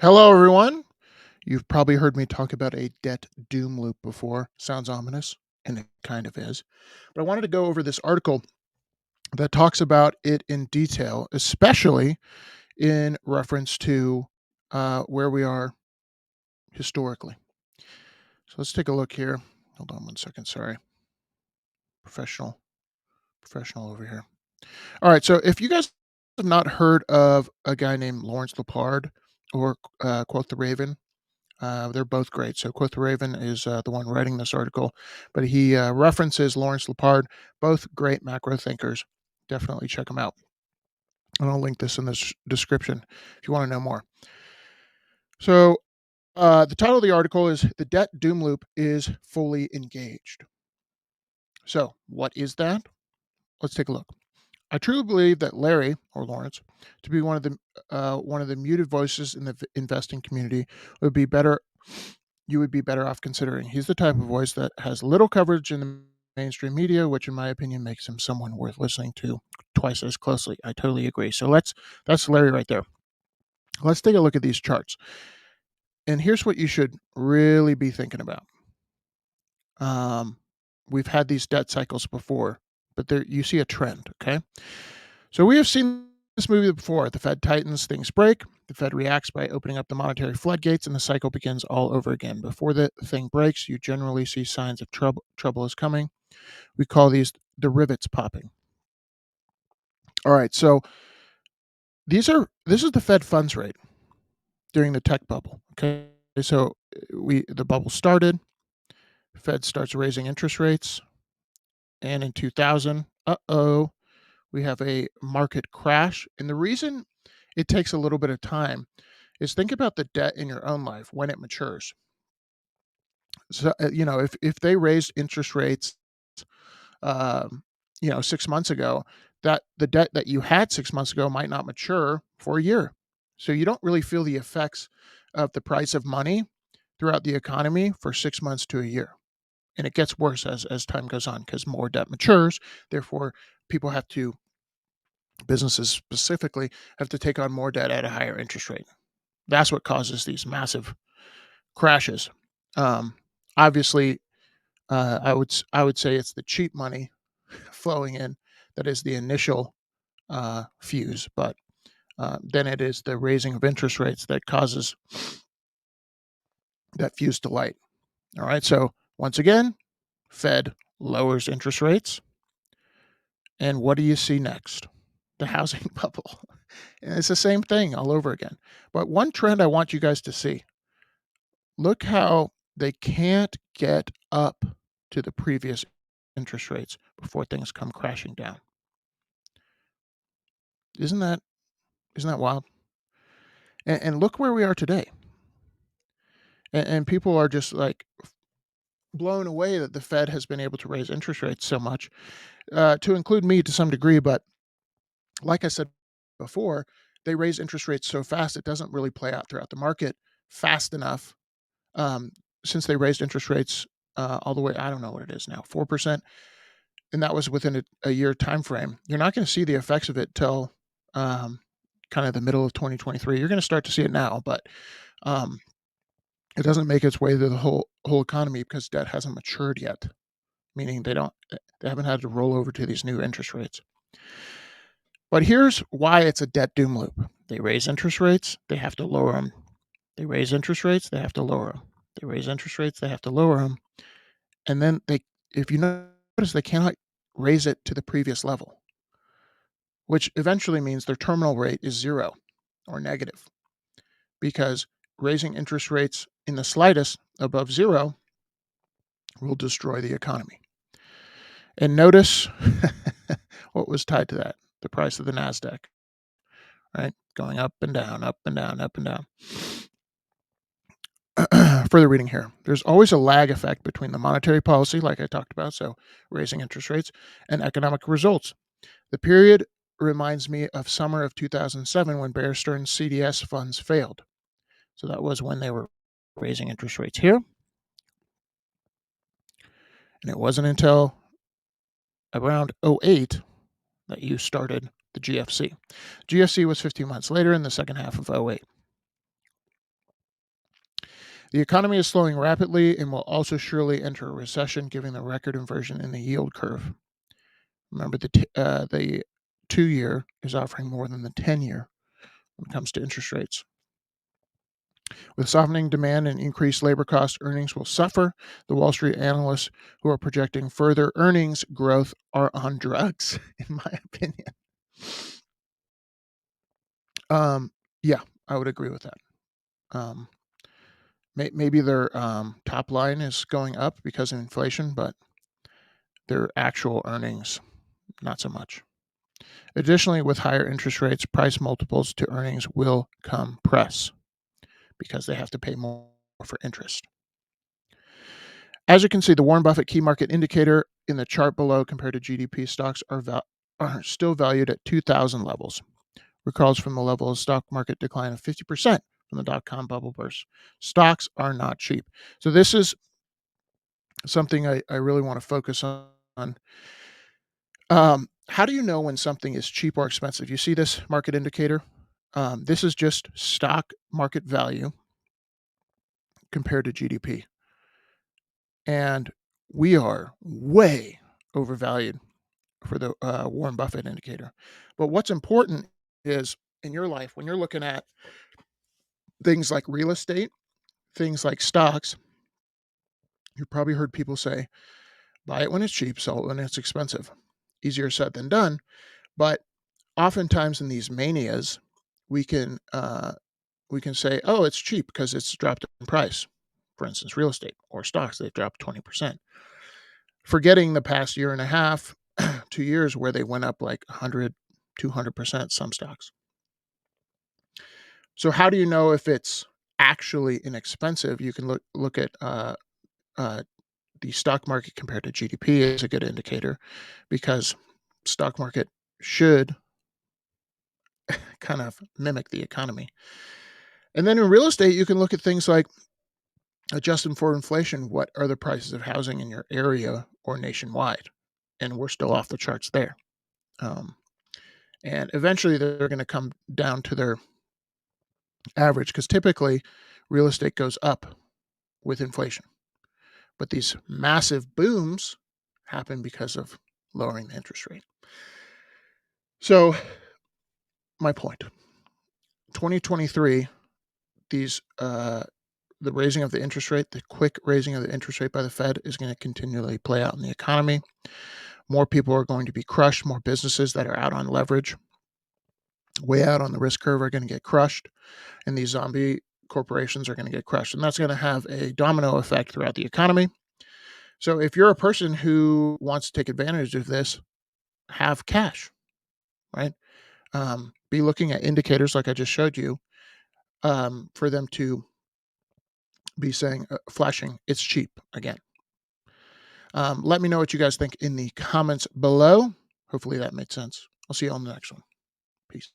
Hello, everyone. You've probably heard me talk about a debt doom loop before. Sounds ominous, and it kind of is. But I wanted to go over this article that talks about it in detail, especially in reference to where we are historically. So let's take a look here. Hold on one second. Sorry. Professional, professional over here. All right. So if you guys have not heard of a guy named Lawrence Lepard or Quote the Raven, they're both great. So, Quoth Raven is the one writing this article, but he references Lawrence Lepard, both great macro thinkers. Definitely check them out. And I'll link this in the description if you want to know more. So, the title of the article is The Debt Doom Loop is Fully Engaged. So, what is that? Let's take a look. I truly believe that Larry or Lawrence to be one of the muted voices in the investing community would be better. You would be better off considering. He's the type of voice that has little coverage in the mainstream media, which, in my opinion, makes him someone worth listening to twice as closely. I totally agree. So that's Larry right there. Let's take a look at these charts. And here's what you should really be thinking about. Um, we've had these debt cycles before, but there you see a trend. Okay. So we have seen this movie before. The Fed tightens, things break. The Fed reacts by opening up the monetary floodgates, and the cycle begins all over again. Before the thing breaks, you generally see signs of trouble. Trouble is coming. We call these the rivets popping. All right, so this is the Fed funds rate during the tech bubble. Okay, so the bubble started. Fed starts raising interest rates, and in 2000, we have a market crash. And the reason it takes a little bit of time is think about the debt in your own life when it matures. So, if they raised interest rates, um, 6 months ago, that the debt that you had 6 months ago might not mature for a year. So you don't really feel the effects of the price of money throughout the economy for 6 months to a year. And it gets worse as time goes on because more debt matures. Therefore, people have to, businesses specifically, have to take on more debt at a higher interest rate. That's what causes these massive crashes. Um, Obviously, I would say it's the cheap money flowing in that is the initial fuse, but then it is the raising of interest rates that causes that fuse to light. All right, so once again, Fed lowers interest rates, and what do you see next? The housing bubble. And it's the same thing all over again. But one trend I want you guys to see, look how they can't get up to the previous interest rates before things come crashing down. Isn't that isn't that wild? And look where we are today. And people are just like blown away that the Fed has been able to raise interest rates so much, to include me to some degree. But like I said before, they raise interest rates so fast it doesn't really play out throughout the market fast enough. Um, since they raised interest rates all the way, I don't know what it is now, 4%, and that was within a year time frame. You're not going to see the effects of it till um, kind of the middle of 2023. You're going to start to see it now, but um, it doesn't make its way to the whole economy because debt hasn't matured yet, meaning they haven't had to roll over to these new interest rates. But here's why it's a debt doom loop. They raise interest rates, they have to lower them. They raise interest rates, they have to lower them. They raise interest rates, they have to lower them. And then if you notice, they cannot raise it to the previous level, which eventually means their terminal rate is zero or negative because raising interest rates in the slightest above zero will destroy the economy. And notice what was tied to that, the price of the NASDAQ, right? Going up and down, up and down, up and down. Further reading here. There's always a lag effect between the monetary policy, like I talked about, so raising interest rates, and economic results. The period reminds me of summer of 2007 when Bear Stearns CDS funds failed. So that was when they were raising interest rates here. And it wasn't until around '08 that you started the GFC. GFC was 15 months later in the second half of '08. The economy is slowing rapidly and will also surely enter a recession, given the record inversion in the yield curve. Remember, the 2-year is offering more than the 10-year when it comes to interest rates. With softening demand and increased labor costs, earnings will suffer. The Wall Street analysts who are projecting further earnings growth are on drugs, in my opinion. Um, yeah, I would agree with that. Um, maybe their top line is going up because of inflation, but their actual earnings, not so much. Additionally, with higher interest rates, price multiples to earnings will compress because they have to pay more for interest. As you can see, the Warren Buffett key market indicator in the chart below compared to GDP stocks are still valued at 2000 levels. Recalls from the level of stock market decline of 50% from the dot-com bubble burst. Stocks are not cheap. So this is something I really want to focus on. How do you know when something is cheap or expensive? You see this market indicator? This is just stock market value compared to GDP. And we are way overvalued for the Warren Buffett indicator. But what's important is in your life, when you're looking at things like real estate, things like stocks, you've probably heard people say, buy it when it's cheap, sell it when it's expensive. Easier said than done. But oftentimes in these manias, we can we can say, oh, it's cheap because it's dropped in price. For instance, real estate or stocks, they've dropped 20%. Forgetting the past year and a half, 2 years where they went up like 100, 200%, some stocks. So how do you know if it's actually inexpensive? You can look at uh, the stock market compared to GDP is a good indicator because stock market should kind of mimic the economy. And then in real estate, you can look at things like adjusting for inflation. What are the prices of housing in your area or nationwide? And we're still off the charts there. Um, and eventually, they're going to come down to their average because typically real estate goes up with inflation. But these massive booms happen because of lowering the interest rate. So, my point 2023, these, the raising of the interest rate, the quick raising of the interest rate by the Fed is going to continually play out in the economy. More people are going to be crushed. More businesses that are out on leverage, way out on the risk curve, are going to get crushed. And these zombie corporations are going to get crushed. And that's going to have a domino effect throughout the economy. So if you're a person who wants to take advantage of this, have cash, right? Be looking at indicators like I just showed you for them to be saying, flashing, it's cheap again. Let me know what you guys think in the comments below. Hopefully that made sense. I'll see you on the next one. Peace.